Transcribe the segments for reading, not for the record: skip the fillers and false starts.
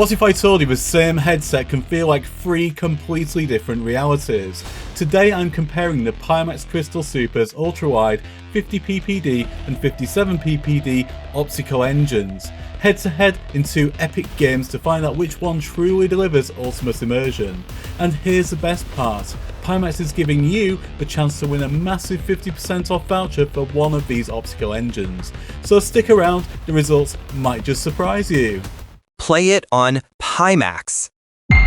What if I told you the same headset can feel like three completely different realities? Today I'm comparing the Pimax Crystal Super's Ultrawide 50ppd and 57ppd optical engines, head to head in two epic games to find out which one truly delivers ultimate immersion. And here's the best part, Pimax is giving you the chance to win a massive 50% off voucher for one of these optical engines. So stick around, the results might just surprise you. Play it on Pimax. I'll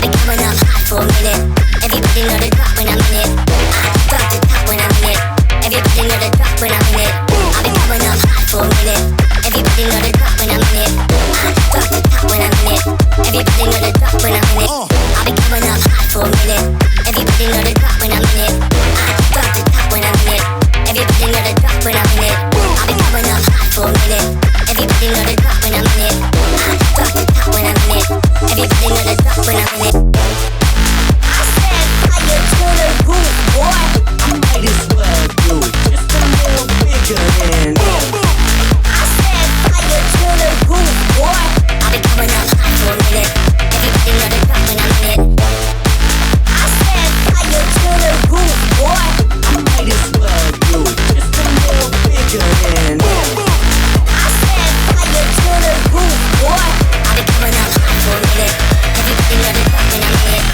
be coming up hot for a minute. Everybody know the drop when I'm in it. I drop the top when I'm in it. Everybody know the drop when I'm in it. I'll be coming up hot for a minute. Everybody know the drop when I'm in it. I drop the top when I'm in it. Everybody know the drop when I'm in it. I'll be coming up hot for a minute. Everybody know the drop when I'm in it. I drop the top when I'm in it. Everybody know the drop when I'm in it. I'll be coming up hot for a minute. Everybody know the drop when I'm in it. I drop the top when I'm in it. Everybody know the drop when I'm in it. I said fire to the roof, boy. I might as well do it just a little bigger than I said fire to the roof, boy. I'll be coming up hot for a minute. Everybody know the drop when I'm in it. I said fire to the roof, boy. I might as well do it just a little bigger than I said fire to the roof, boy. I'll be coming up hot for a minute. Everybody know the drop when I'm in it.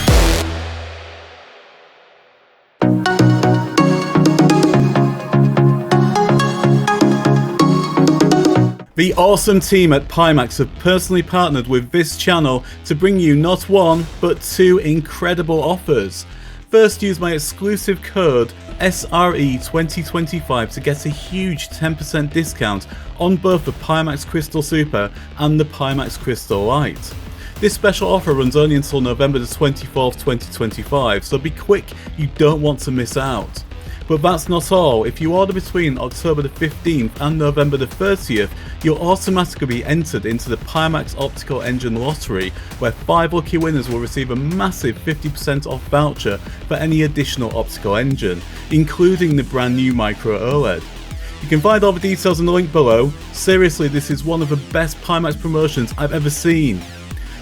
The awesome team at Pimax have personally partnered with this channel to bring you not one, but two incredible offers. First, use my exclusive code SRE2025 to get a huge 10% discount on both the Pimax Crystal Super and the Pimax Crystal Lite. This special offer runs only until November the 24th, 2025, so be quick, you don't want to miss out. But that's not all. If you order between October the 15th and November the 30th, you'll automatically be entered into the Pimax Optical Engine Lottery, where 5 lucky winners will receive a massive 50% off voucher for any additional optical engine, including the brand new Micro OLED. You can find all the details in the link below. Seriously, this is one of the best Pimax promotions I've ever seen.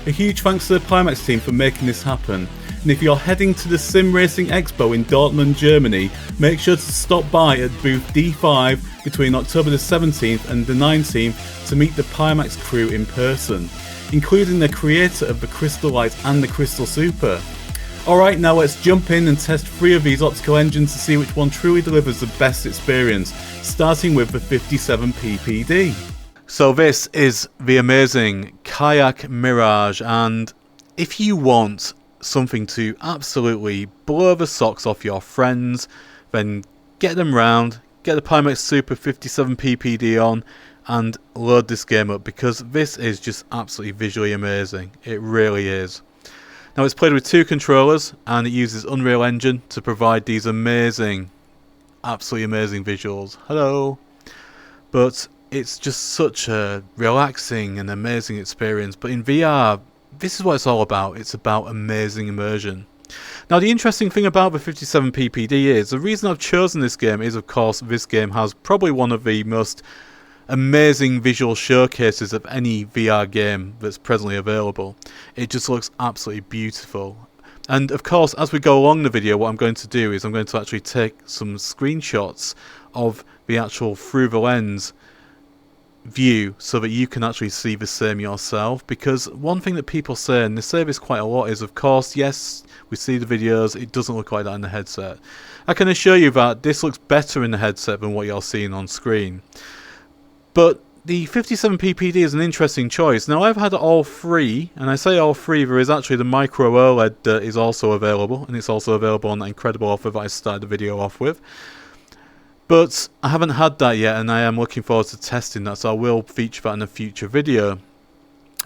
A huge thanks to the Pimax team for making this happen. And if you're heading to the Sim Racing Expo in Dortmund, Germany, make sure to stop by at booth D5 between October the 17th and the 19th to meet the Pimax crew in person, including the creator of the Crystal Lite and the Crystal Super. Alright, now let's jump in and test 3 of these optical engines to see which one truly delivers the best experience, starting with the 57ppd. So this is the amazing Kayak Mirage, and if you want something to absolutely blow the socks off your friends, then get them round, get the Pimax Super 57ppd on and load this game up, because this is just absolutely visually amazing. It really is. Now it's played with 2 controllers and it uses Unreal Engine to provide these amazing, absolutely amazing visuals. Hello! But it's just such a relaxing and amazing experience. But in VR, this is what it's all about. It's about amazing immersion. Now the interesting thing about the 57ppd is, the reason I've chosen this game is, of course, this game has probably one of the most amazing visual showcases of any VR game that's presently available. It just looks absolutely beautiful. And of course, as we go along the video, what I'm going to do is I'm going to actually take some screenshots of the actual through the lens view so that you can actually see the same yourself. Because one thing that people say, and they say this quite a lot, is of course, yes, we see the videos, it doesn't look like that in the headset. I can assure you that this looks better in the headset than what you're seeing on screen. But the 57ppd is an interesting choice. Now I've had all 3, and I say all 3, there is actually the Micro OLED that is also available, and it's also available on that incredible offer that I started the video off with. But I haven't had that yet, and I am looking forward to testing that, so I will feature that in a future video.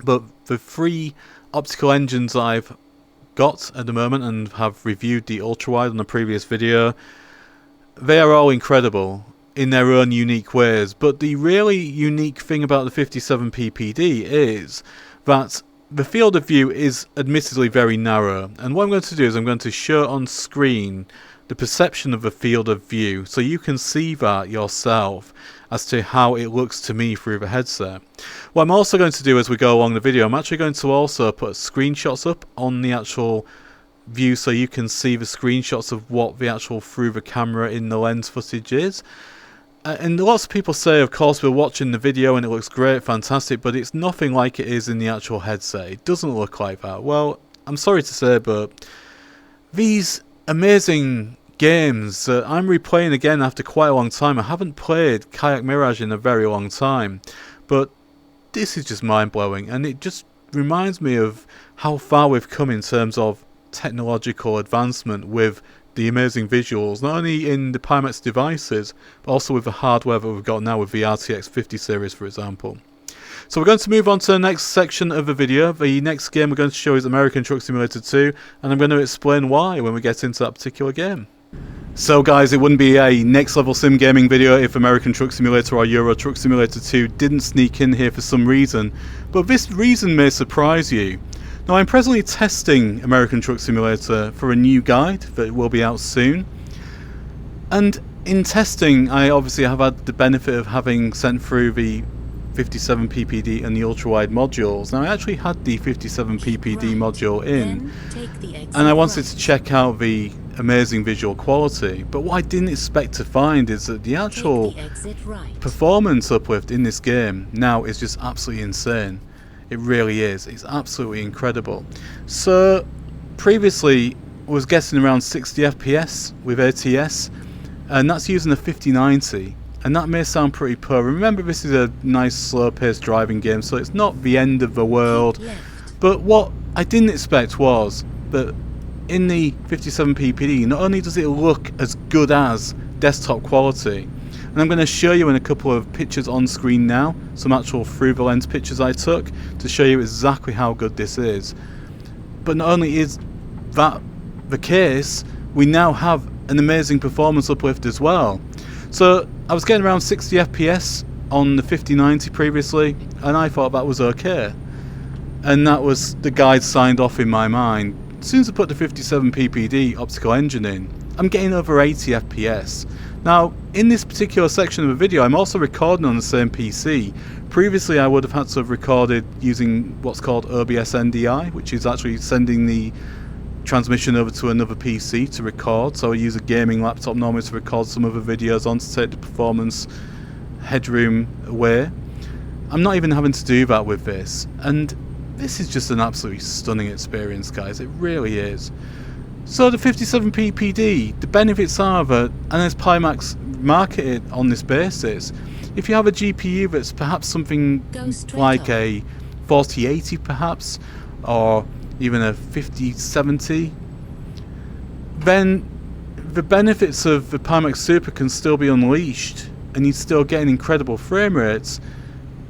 But the 3 optical engines I've got at the moment, and have reviewed the Ultrawide on a previous video, they are all incredible in their own unique ways. But the really unique thing about the 57ppd is that the field of view is admittedly very narrow, and what I'm going to do is I'm going to show on screen the perception of a field of view, so you can see that yourself as to how it looks to me through the headset. What I'm also going to do as we go along the video, I'm actually going to also put screenshots up on the actual view so you can see the screenshots of what the actual through the camera in the lens footage is. And lots of people say, of course, we're watching the video and it looks great, fantastic, but it's nothing like it is in the actual headset. It doesn't look like that. Well, I'm sorry to say, but these amazing games that I'm replaying again after quite a long time. I haven't played Kayak Mirage in a very long time, but this is just mind-blowing, and it just reminds me of how far we've come in terms of technological advancement with the amazing visuals, not only in the Pimax devices, but also with the hardware that we've got now with the RTX 50 series, for example. So we're going to move on to the next section of the video. The next game we're going to show is American Truck Simulator 2, and I'm going to explain why when we get into that particular game. So guys, it wouldn't be a next level sim gaming video if American Truck Simulator or Euro Truck Simulator 2 didn't sneak in here for some reason, but this reason may surprise you. Now, I'm presently testing American Truck Simulator for a new guide that will be out soon, and in testing I obviously have had the benefit of having sent through the 57 ppd and the Ultrawide modules. Now, I actually had the 57 ppd module in, and I wanted to check out the amazing visual quality, but what I didn't expect to find is that the actual performance uplift in this game now is just absolutely insane. It really is. It's absolutely incredible. So previously I was getting around 60 FPS with ATS, and that's using a 5090, and that may sound pretty poor. Remember, this is a nice slow paced driving game, so it's not the end of the world, but what I didn't expect was that in the 57 ppd, not only does it look as good as desktop quality, and I'm going to show you in a couple of pictures on screen now, some actual through the lens pictures I took to show you exactly how good this is. But not only is that the case, we now have an amazing performance uplift as well. So I was getting around 60 FPS on the 5090 previously, and I thought that was okay. And that was the guide signed off in my mind. As soon as I put the 57 ppd optical engine in, I'm getting over 80 FPS. Now, in this particular section of the video, I'm also recording on the same PC. Previously, I would have had to have recorded using what's called OBS NDI, which is actually sending the transmission over to another PC to record. So I use a gaming laptop normally to record some of the videos on to take the performance headroom away. I'm not even having to do that with this, and this is just an absolutely stunning experience, guys. It really is. So the 57 ppd, the benefits are that, and as Pimax market it on this basis, if you have a GPU that's perhaps something like a 4080 perhaps, or even a 5070, then the benefits of the Pimax Super can still be unleashed, and you're still getting incredible frame rates,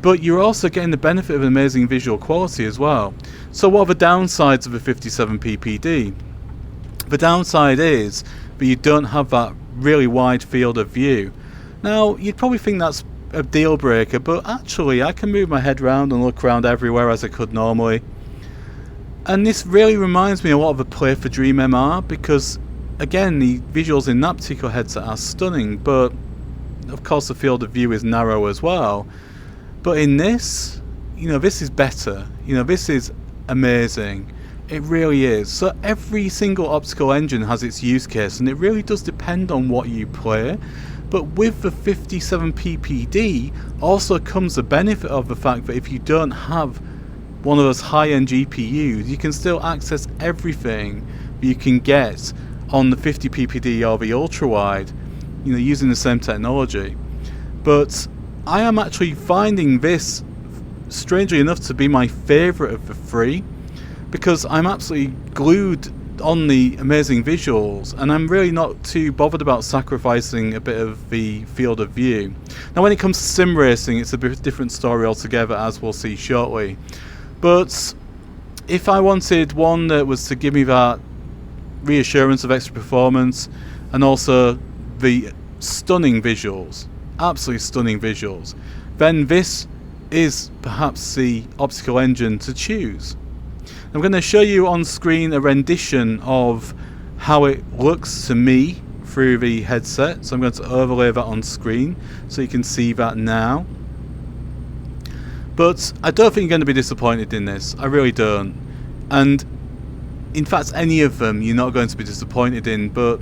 but you're also getting the benefit of amazing visual quality as well. So what are the downsides of a 57 ppd? The downside is that you don't have that really wide field of view. Now, you'd probably think that's a deal breaker, but actually I can move my head around and look around everywhere as I could normally. And this really reminds me a lot of a Play for Dream MR, because again, the visuals in that particular headset are stunning, but of course the field of view is narrow as well. But in this, this is better. This is amazing. It really is. So every single optical engine has its use case, and it really does depend on what you play. But with the 57 ppd also comes the benefit of the fact that if you don't have one of those high-end GPUs, you can still access everything that you can get on the 50 ppd or the ultra-wide, using the same technology. But I am actually finding this, strangely enough, to be my favourite of the three, because I'm absolutely glued on the amazing visuals, and I'm really not too bothered about sacrificing a bit of the field of view. Now, when it comes to sim racing, it's a bit different story altogether, as we'll see shortly. But if I wanted one that was to give me that reassurance of extra performance, and also the stunning visuals, absolutely stunning visuals, then this is perhaps the optical engine to choose. I'm going to show you on screen a rendition of how it looks to me through the headset, so I'm going to overlay that on screen so you can see that now. But I don't think you're going to be disappointed in this, I really don't. And in fact, any of them you're not going to be disappointed in, but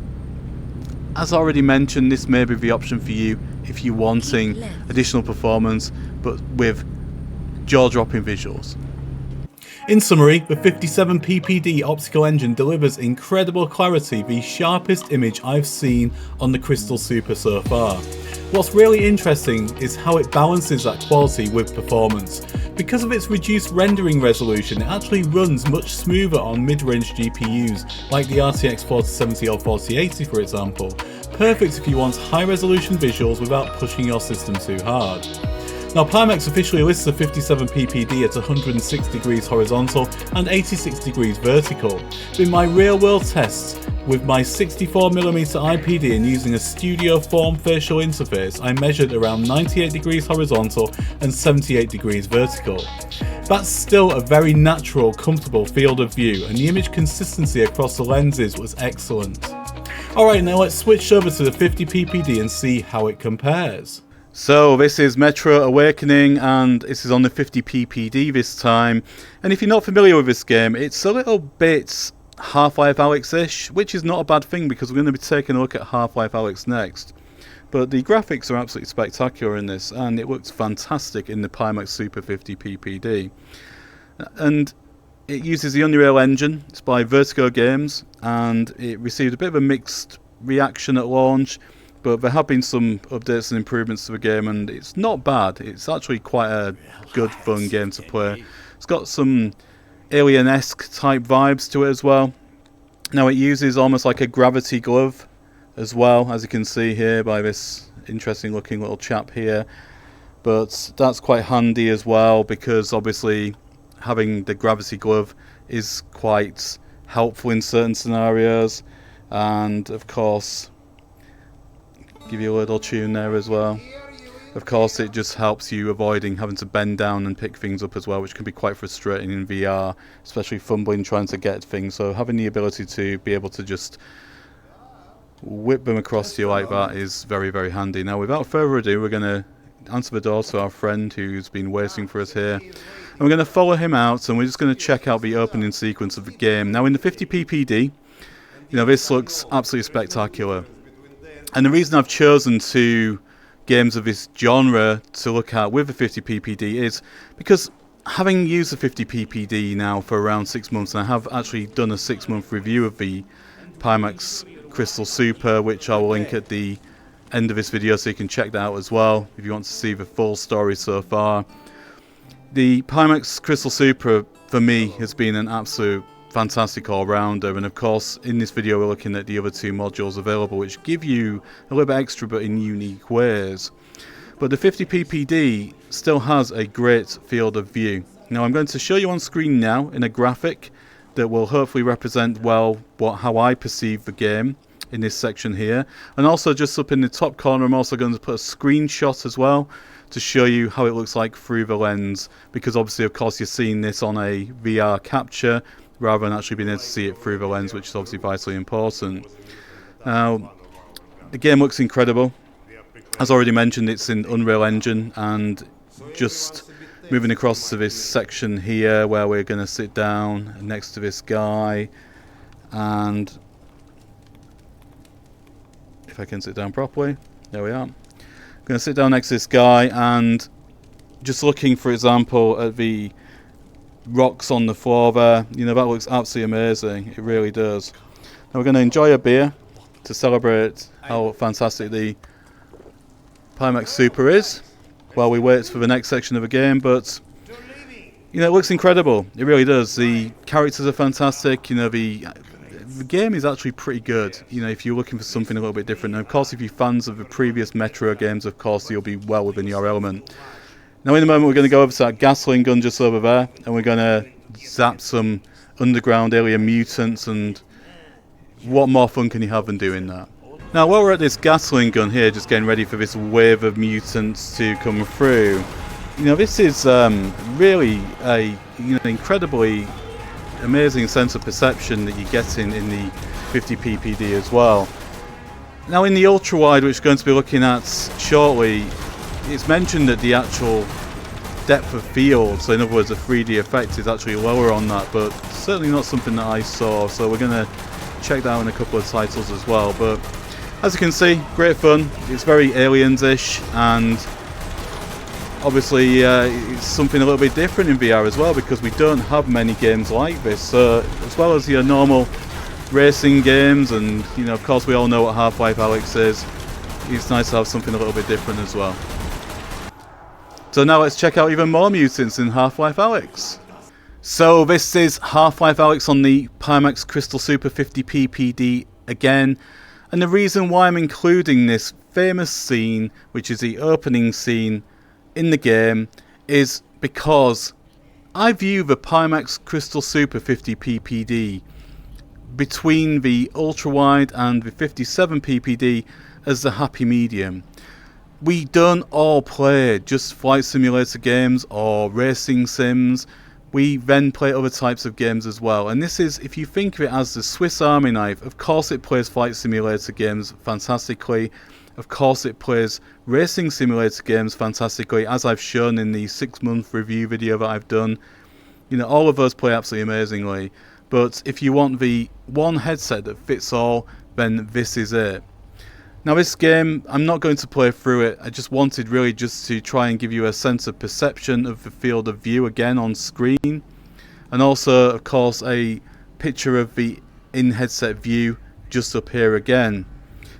as I already mentioned, this may be the option for you if you're wanting additional performance but with jaw-dropping visuals. In summary, the 57 ppd optical engine delivers incredible clarity, the sharpest image I've seen on the Crystal Super so far. What's really interesting is how it balances that quality with performance. Because of its reduced rendering resolution, it actually runs much smoother on mid-range GPUs like the RTX 4070 or 4080 for example. Perfect if you want high resolution visuals without pushing your system too hard. Now Pimax officially lists the 57 ppd at 106 degrees horizontal and 86 degrees vertical. In my real world tests with my 64mm IPD and using a studio form facial interface, I measured around 98 degrees horizontal and 78 degrees vertical. That's still a very natural, comfortable field of view, and the image consistency across the lenses was excellent. Alright, now let's switch over to the 50 ppd and see how it compares. So this is Metro Awakening, and this is on the 50 ppd this time. And if you're not familiar with this game, it's a little bit Half-Life Alyx-ish, which is not a bad thing because we're going to be taking a look at Half-Life Alyx next. But the graphics are absolutely spectacular in this, and it looks fantastic in the Pimax Super 50 ppd. And it uses the Unreal Engine. It's by Vertigo Games, and it received a bit of a mixed reaction at launch. But there have been some updates and improvements to the game, and it's not bad. It's actually quite a good, fun game to play. It's got some Alien-esque type vibes to it as well. Now it uses almost like a gravity glove as well, as you can see here by this interesting looking little chap here. But that's quite handy as well, because obviously having the gravity glove is quite helpful in certain scenarios. And of course, give you a little tune there as well. Of course, it just helps you avoiding having to bend down and pick things up as well, which can be quite frustrating in VR, especially fumbling trying to get things. So having the ability to be able to just whip them across to you like that is very, very handy. Now, without further ado, we're going to answer the door to our friend who's been waiting for us here. And we're going to follow him out, and we're just going to check out the opening sequence of the game. Now, in the 50 ppd, this looks absolutely spectacular. And the reason I've chosen two games of this genre to look at with the 50 ppd is because having used the 50 ppd now for around 6 months, and I have actually done a 6-month review of the Pimax Crystal Super, which I will link at the end of this video so you can check that out as well if you want to see the full story so far. The Pimax Crystal Super for me has been an absolute fantastic all-rounder, and of course in this video we're looking at the other two modules available, which give you a little bit extra but in unique ways. But the 50 ppd still has a great field of view. Now I'm going to show you on screen now in a graphic that will hopefully represent well how I perceive the game in this section here. And also just up in the top corner I'm also going to put a screenshot as well to show you how it looks like through the lens, because obviously of course you're seeing this on a VR capture rather than actually being able to see it through the lens, which is obviously vitally important. Now, the game looks incredible. As already mentioned, it's in Unreal Engine, and just moving across to this section here where we're going to sit down next to this guy, and if I can sit down properly, there we are. I'm going to sit down next to this guy and just looking, for example, at the rocks on the floor there, that looks absolutely amazing. It really does. Now we're going to enjoy a beer to celebrate how fantastic the Pimax Super is while we wait for the next section of the game. But it looks incredible. It really does. The characters are fantastic. The game is actually pretty good. If you're looking for something a little bit different. And of course, if you're fans of the previous Metro games, of course you'll be well within your element. Now in a moment we're going to go over to that gasoline gun just over there, and we're going to zap some underground alien mutants, and what more fun can you have than doing that? Now while we're at this gasoline gun here, just getting ready for this wave of mutants to come through, this is really a incredibly amazing sense of perception that you're getting in the 50 ppd as well. Now in the ultrawide, which we're going to be looking at shortly, it's mentioned that the actual depth of field, so in other words the 3D effect, is actually lower on that, but certainly not something that I saw, so we're going to check that out in a couple of titles as well. But as you can see, great fun. It's very Aliens-ish, and obviously it's something a little bit different in VR as well, because we don't have many games like this. So as well as your normal racing games, and you know, of course we all know what Half-Life Alyx is, it's nice to have something a little bit different as well. So now let's check out even more mutants in Half-Life Alyx. So this is Half-Life Alyx on the Pimax Crystal Super 50p PD again, and the reason why I'm including this famous scene, which is the opening scene in the game, is because I view the Pimax Crystal Super 50p PD between the Ultrawide and the 57p PD as the happy medium. We don't all play just flight simulator games or racing sims. We then play other types of games as well, and this is, if you think of it as the Swiss Army knife, of course it plays flight simulator games fantastically, of course it plays racing simulator games fantastically, as I've shown in the 6-month review video that I've done. You know, all of those play absolutely amazingly, but if you want the one headset that fits all, then this is it. Now this game, I'm not going to play through it, I just wanted really just to try and give you a sense of perception of the field of view again on screen, and also of course a picture of the in-headset view just up here again.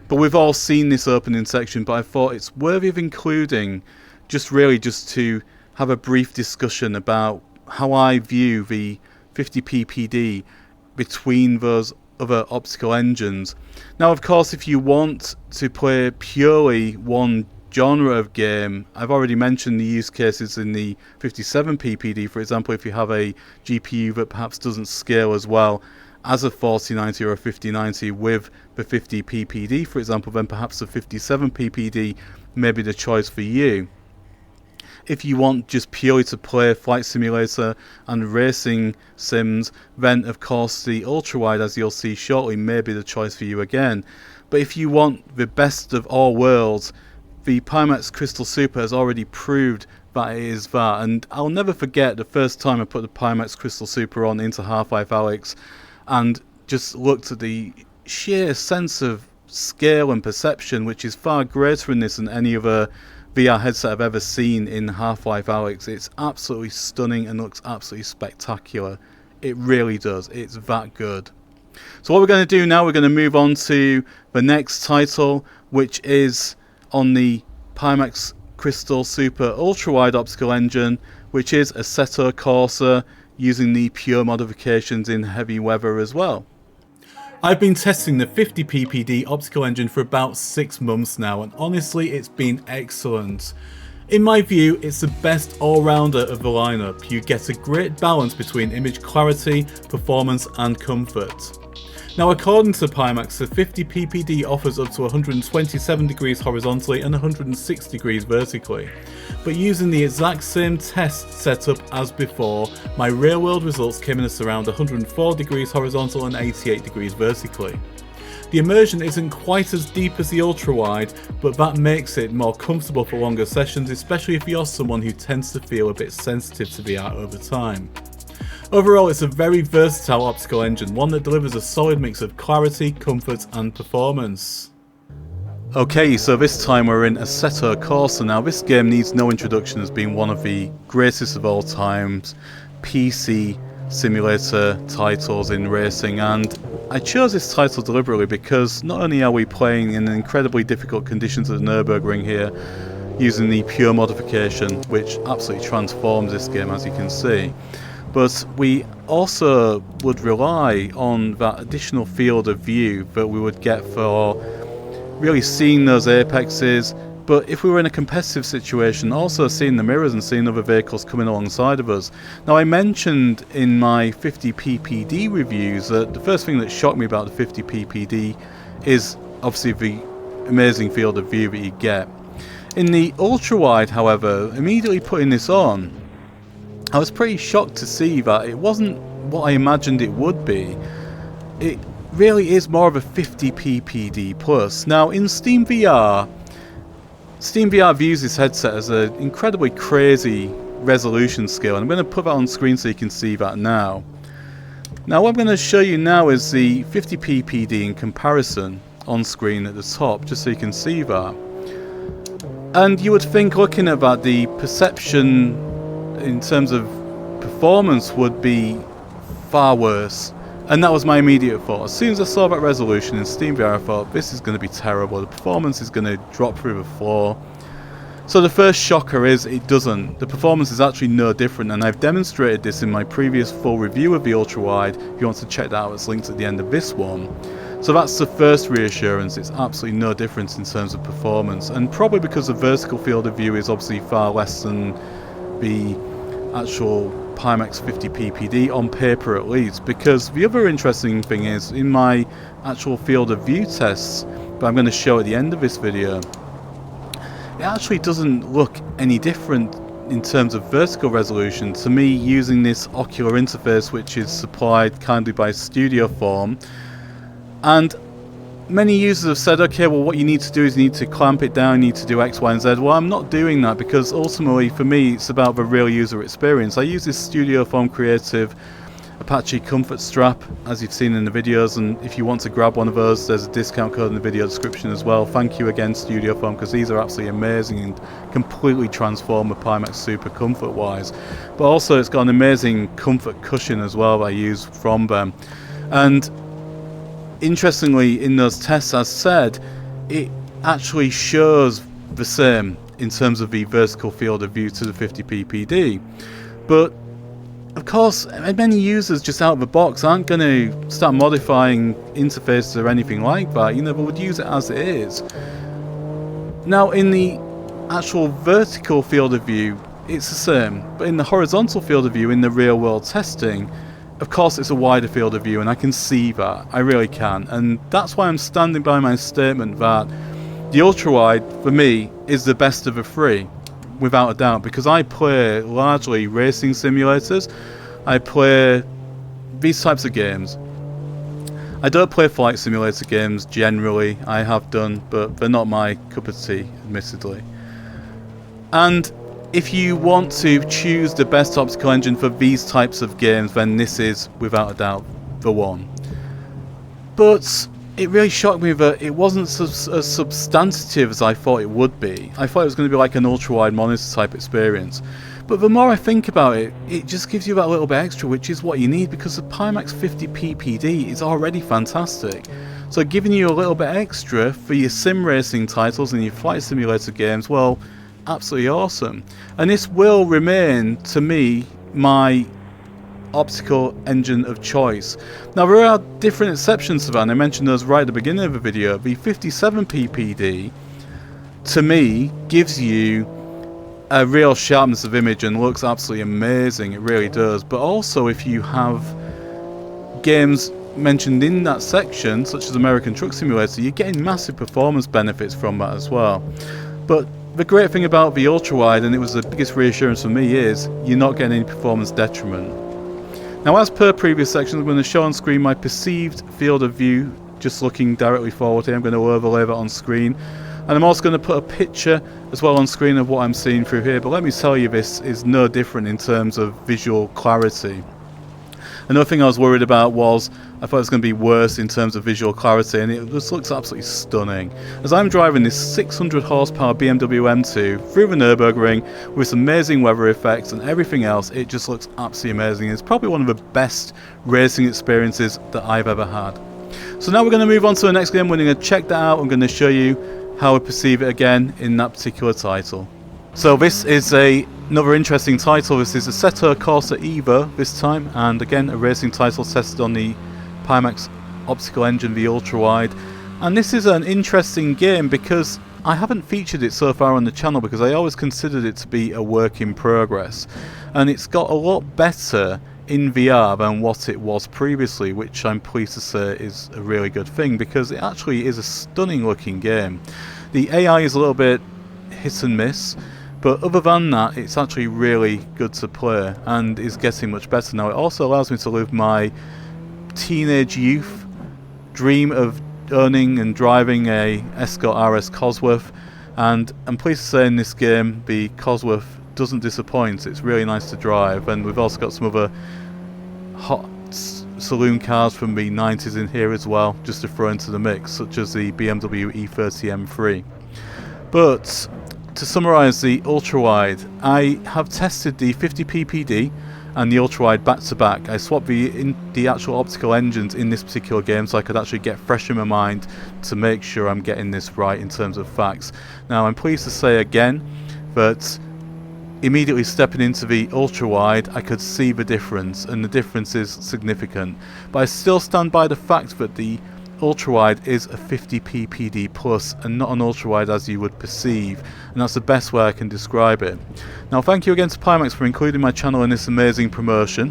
But we've all seen this opening section, but I thought it's worthy of including, just to have a brief discussion about how I view the 50p PD between those other optical engines. Now of course, if you want to play purely one genre of game, I've already mentioned the use cases in the 57p PD. For example, if you have a GPU that perhaps doesn't scale as well as a 4090 or a 5090 with the 50p PD, for example, then perhaps the 57p PD may be the choice for you. If you want just purely to play flight simulator and racing sims, then of course the ultrawide, as you'll see shortly, may be the choice for you again. But if you want the best of all worlds, the Pimax Crystal Super has already proved that it is that. And I'll never forget the first time I put the Pimax Crystal Super on into Half-Life Alyx and just looked at the sheer sense of scale and perception, which is far greater in this than any other VR headset I've ever seen in Half-Life Alyx. It's absolutely stunning and looks absolutely spectacular. It really does. It's that good. So what we're going to do now, we're going to move on to the next title, which is on the Pimax Crystal Super Ultrawide optical engine, which is Assetto Corsa, using the pure modifications in heavy weather as well. I've been testing the 50p PD optical engine for about 6 months now, and honestly it's been excellent. In my view, it's the best all-rounder of the lineup. You get a great balance between image clarity, performance and comfort. Now according to Pimax, the 50p PD offers up to 127 degrees horizontally and 106 degrees vertically. But using the exact same test setup as before, my real world results came in at around 104 degrees horizontal and 88 degrees vertically. The immersion isn't quite as deep as the ultrawide, but that makes it more comfortable for longer sessions, especially if you're someone who tends to feel a bit sensitive to VR over time. Overall, it's a very versatile optical engine, one that delivers a solid mix of clarity, comfort and performance. Okay, so this time we're in Assetto Corsa. Now this game needs no introduction as being one of the greatest of all times PC simulator titles in racing, and I chose this title deliberately because not only are we playing in incredibly difficult conditions at the Nürburgring here, using the pure modification, which absolutely transforms this game as you can see, but we also would rely on that additional field of view that we would get for really seeing those apexes, but if we were in a competitive situation, also seeing the mirrors and seeing other vehicles coming alongside of us. Now I mentioned in my 50p PD reviews that the first thing that shocked me about the 50p PD is obviously the amazing field of view that you get. In the ultrawide, however, immediately putting this on, I was pretty shocked to see that it wasn't what I imagined it would be. It really is more of a 50p PD plus. Now in SteamVR views this headset as an incredibly crazy resolution scale, and I'm going to put that on screen so you can see that now. Now what I'm going to show you now is the 50p PD in comparison on screen at the top, just so you can see that. And you would think, looking at that, the perception in terms of performance would be far worse. And that was my immediate thought. As soon as I saw that resolution in SteamVR, I thought, this is going to be terrible. The performance is going to drop through the floor. So the first shocker is it doesn't. The performance is actually no different, and I've demonstrated this in my previous full review of the Ultrawide. If you want to check that out, it's linked at the end of this one. So that's the first reassurance. It's absolutely no difference in terms of performance, and probably because the vertical field of view is obviously far less than the actual Pimax 50p PD on paper, at least. Because the other interesting thing is, in my actual field of view tests that I'm going to show at the end of this video, it actually doesn't look any different in terms of vertical resolution to me using this ocular interface, which is supplied kindly by Studioform. And many users have said, okay, well, what you need to do is you need to clamp it down, you need to do X, Y, and Z. Well, I'm not doing that, because ultimately for me it's about the real user experience. I use this Studioform Creative Apache Comfort Strap, as you've seen in the videos, and if you want to grab one of those, there's a discount code in the video description as well. Thank you again, Studioform, because these are absolutely amazing and completely transform the Pimax Super comfort wise. But also it's got an amazing comfort cushion as well that I use from them. And interestingly, in those tests, as said, it actually shows the same in terms of the vertical field of view to the 50p PD. But of course, many users just out of the box aren't going to start modifying interfaces or anything like that. You know, they would use it as it is. Now, in the actual vertical field of view, it's the same. But in the horizontal field of view, in the real world testing, of course it's a wider field of view, and I can see that. I really can. And that's why I'm standing by my statement that the Ultrawide, for me, is the best of the three. Without a doubt, because I play largely racing simulators. I play these types of games. I don't play flight simulator games generally. I have done, but they're not my cup of tea, admittedly. And if you want to choose the best optical engine for these types of games, then this is without a doubt the one. But it really shocked me that it wasn't as substantive as I thought it would be. I thought it was going to be like an ultra-wide monitor type experience. But the more I think about it, it just gives you that little bit extra, which is what you need, because the Pimax 50p PD is already fantastic. So giving you a little bit extra for your sim racing titles and your flight simulator games, well, absolutely awesome. And this will remain, to me, my optical engine of choice. Now, there are different exceptions to that, and I mentioned those right at the beginning of the video. The 57p PD, to me, gives you a real sharpness of image and looks absolutely amazing. It really does. But also, if you have games mentioned in that section, such as American Truck Simulator, you're getting massive performance benefits from that as well. But the great thing about the Ultrawide, and it was the biggest reassurance for me, is you're not getting any performance detriment. Now, as per previous sections, I'm going to show on screen my perceived field of view, just looking directly forward here. I'm going to overlay that on screen. And I'm also going to put a picture as well on screen of what I'm seeing through here. But let me tell you, this is no different in terms of visual clarity. Another thing I was worried about was I thought it was going to be worse in terms of visual clarity, and it just looks absolutely stunning. As I'm driving this 600 horsepower BMW M2 through the Nürburgring with some amazing weather effects and everything else, it just looks absolutely amazing. It's probably one of the best racing experiences that I've ever had. So now we're going to move on to the next game. We're going to check that out. I'm going to show you how I perceive it again in that particular title. So this is another interesting title. This is Assetto Corsa Evo this time, and again a racing title tested on the Pimax optical engine, the Ultrawide. And this is an interesting game because I haven't featured it so far on the channel because I always considered it to be a work in progress, and it's got a lot better in VR than what it was previously, which I'm pleased to say is a really good thing, because it actually is a stunning looking game. The AI is a little bit hit and miss, but other than that, it's actually really good to play and is getting much better now. It also allows me to live my teenage youth dream of owning and driving a Escort RS Cosworth, and I'm pleased to say in this game the Cosworth doesn't disappoint. It's really nice to drive, and we've also got some other hot saloon cars from the 90s in here as well, just to throw into the mix, such as the BMW E30 M3. But to summarise the Ultrawide, I have tested the 50 ppd and the Ultrawide back to back. I swapped the actual optical engines in this particular game so I could actually get fresh in my mind to make sure I'm getting this right in terms of facts. Now I'm pleased to say again that immediately stepping into the Ultrawide, I could see the difference, and the difference is significant. But I still stand by the fact that the Ultrawide is a 50 ppd plus and not an Ultrawide as you would perceive, and that's the best way I can describe it. Now thank you again to Pimax for including my channel in this amazing promotion,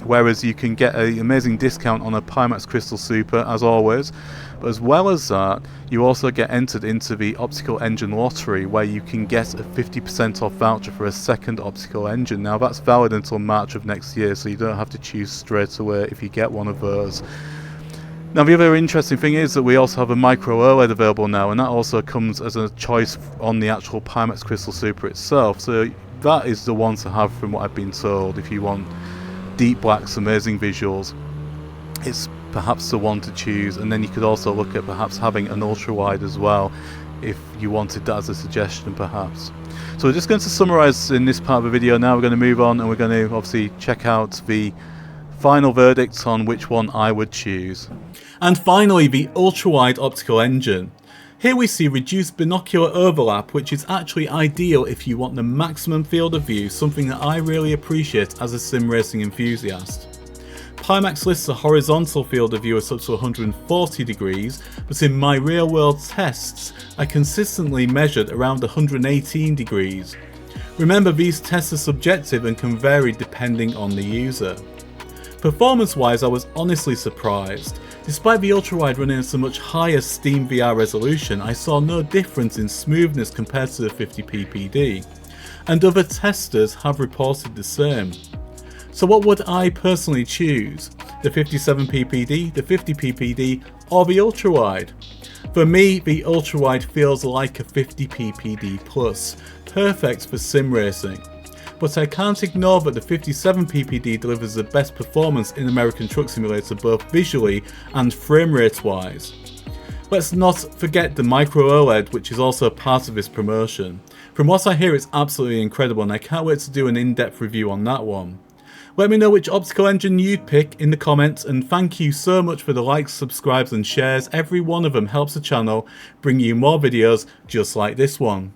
whereas you can get an amazing discount on a Pimax Crystal Super as always. But as well as that, you also get entered into the optical engine lottery, where you can get a 50% off voucher for a second optical engine. Now that's valid until March of next year, so you don't have to choose straight away if you get one of those. Now the other interesting thing is that we also have a micro OLED available now, and that also comes as a choice on the actual Pimax Crystal Super itself, so that is the one to have from what I've been told. If you want deep blacks, amazing visuals, it's perhaps the one to choose. And then you could also look at perhaps having an Ultrawide as well if you wanted that as a suggestion perhaps. So we're just going to summarise in this part of the video now. We're going to move on and we're going to obviously check out the final verdicts on which one I would choose. And finally, the Ultrawide optical engine. Here we see reduced binocular overlap, which is actually ideal if you want the maximum field of view, something that I really appreciate as a sim racing enthusiast. Pimax lists a horizontal field of view of up to 140 degrees, but in my real world tests I consistently measured around 118 degrees. Remember, these tests are subjective and can vary depending on the user. Performance wise, I was honestly surprised. Despite the Ultrawide running at a much higher Steam VR resolution, I saw no difference in smoothness compared to the 50 ppd, and other testers have reported the same. So what would I personally choose? The 57 ppd, the 50 ppd, or the Ultrawide? For me, the Ultrawide feels like a 50 ppd plus, perfect for sim racing. But I can't ignore that the 57 ppd delivers the best performance in American Truck Simulator both visually and frame rate wise. Let's not forget the micro OLED, which is also part of this promotion. From what I hear, it's absolutely incredible, and I can't wait to do an in-depth review on that one. Let me know which optical engine you'd pick in the comments, and thank you so much for the likes, subscribes and shares. Every one of them helps the channel bring you more videos just like this one.